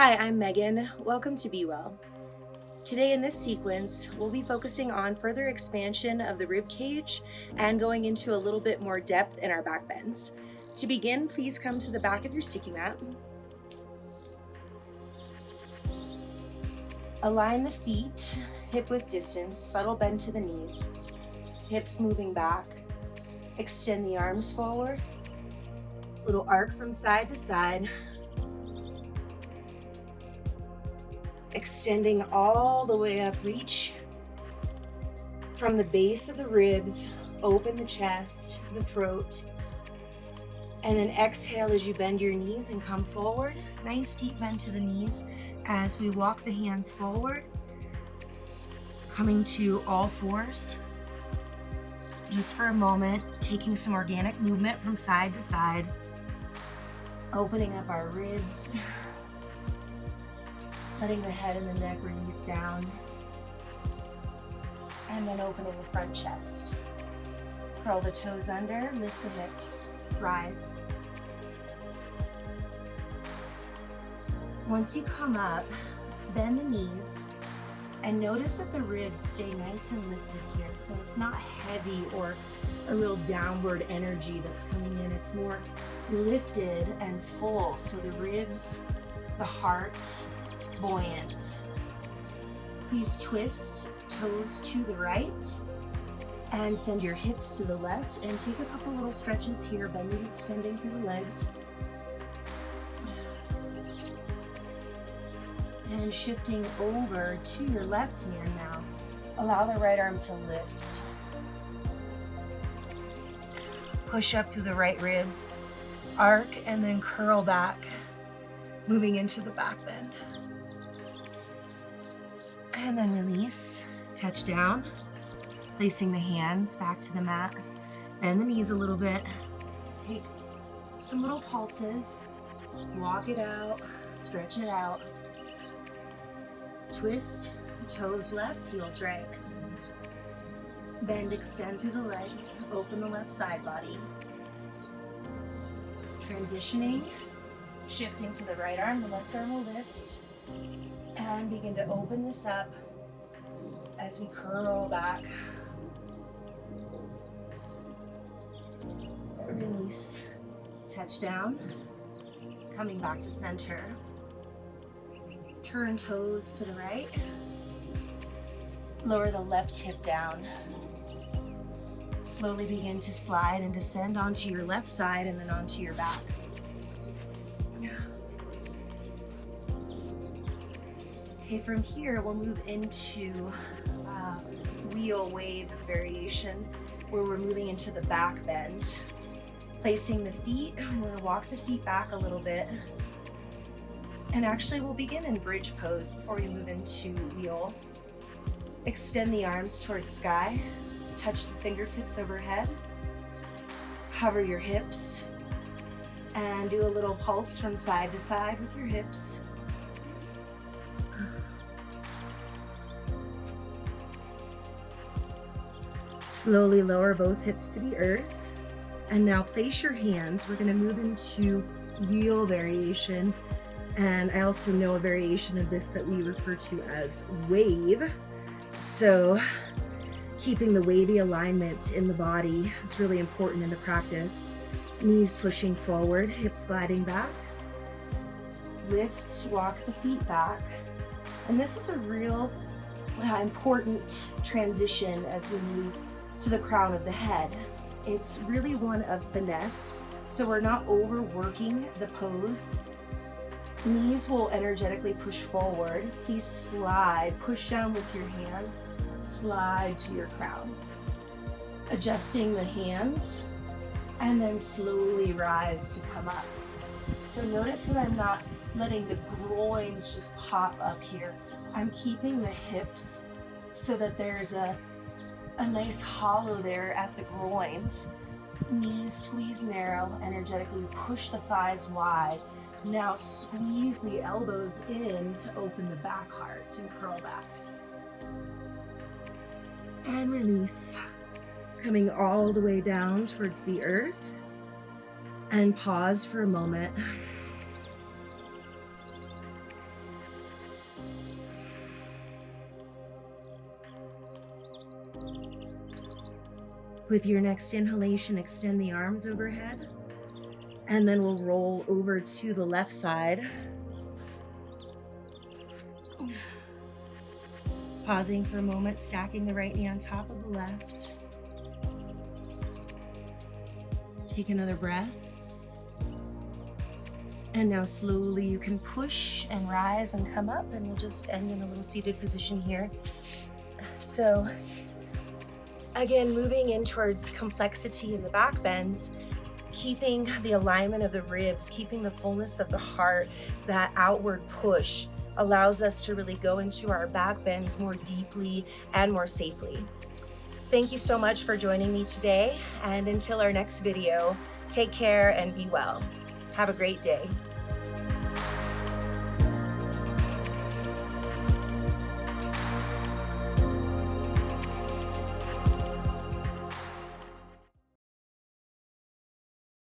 Hi, I'm Megan. Welcome to Be Well. Today in this sequence, we'll be focusing on further expansion of the rib cage and going into a little bit more depth in our back bends. To begin, please come to the back of your sticky mat. Align the feet, hip width distance, subtle bend to the knees, hips moving back. Extend the arms forward, little arc from side to side. Extending all the way up, reach from the base of the ribs, open the chest, the throat, and then exhale as you bend your knees and come forward. Nice deep bend to the knees as we walk the hands forward, coming to all fours. Just for a moment, taking some organic movement from side to side, opening up our ribs, letting the head and the neck release down, and then opening the front chest. Curl the toes under, lift the hips, rise. Once you come up, bend the knees, and notice that the ribs stay nice and lifted here. So it's not heavy or a real downward energy that's coming in. It's more lifted and full. So the ribs, the heart, buoyant. Please twist toes to the right and send your hips to the left and take a couple little stretches here, bending, extending through the legs. And shifting over to your left hand now. Allow the right arm to lift. Push up through the right ribs, arc, and then curl back, moving into the back bend. And then release, touch down, placing the hands back to the mat. Bend the knees a little bit. Take some little pulses, walk it out, stretch it out. Twist, toes left, heels right. Bend, extend through the legs, open the left side body. Transitioning, shifting to the right arm, the left arm will lift. And begin to open this up as we curl back. Release, touch down, coming back to center. Turn toes to the right. Lower the left hip down. Slowly begin to slide and descend onto your left side and then onto your back. Okay, from here we'll move into wheel wave variation where we're moving into the back bend. Placing the feet, I'm going to walk the feet back a little bit. And actually we'll begin in bridge pose before we move into wheel. Extend the arms towards sky, touch the fingertips overhead, hover your hips, and do a little pulse from side to side with your hips. Slowly lower both hips to the earth. And now place your hands. We're going to move into wheel variation. And I also know a variation of this that we refer to as wave. So keeping the wavy alignment in the body is really important in the practice. Knees pushing forward, hips gliding back. Lift, walk the feet back. And this is a real important transition as we move to the crown of the head. It's really one of finesse. So we're not overworking the pose. Knees will energetically push forward. Please slide, push down with your hands, slide to your crown. Adjusting the hands, and then slowly rise to come up. So notice that I'm not letting the groins just pop up here. I'm keeping the hips so that there's a nice hollow there at the groins. Knees squeeze narrow, energetically push the thighs wide. Now squeeze the elbows in to open the back heart and curl back. And release, coming all the way down towards the earth. And pause for a moment. With your next inhalation, extend the arms overhead, and then we'll roll over to the left side. Pausing for a moment, stacking the right knee on top of the left. Take another breath. And now slowly you can push and rise and come up, and we'll just end in a little seated position here. So again, moving in towards complexity in the back bends, keeping the alignment of the ribs, keeping the fullness of the heart. That outward push allows us to really go into our back bends more deeply and more safely. Thank you so much for joining me today, and until our next video, take care and be well. Have a great day.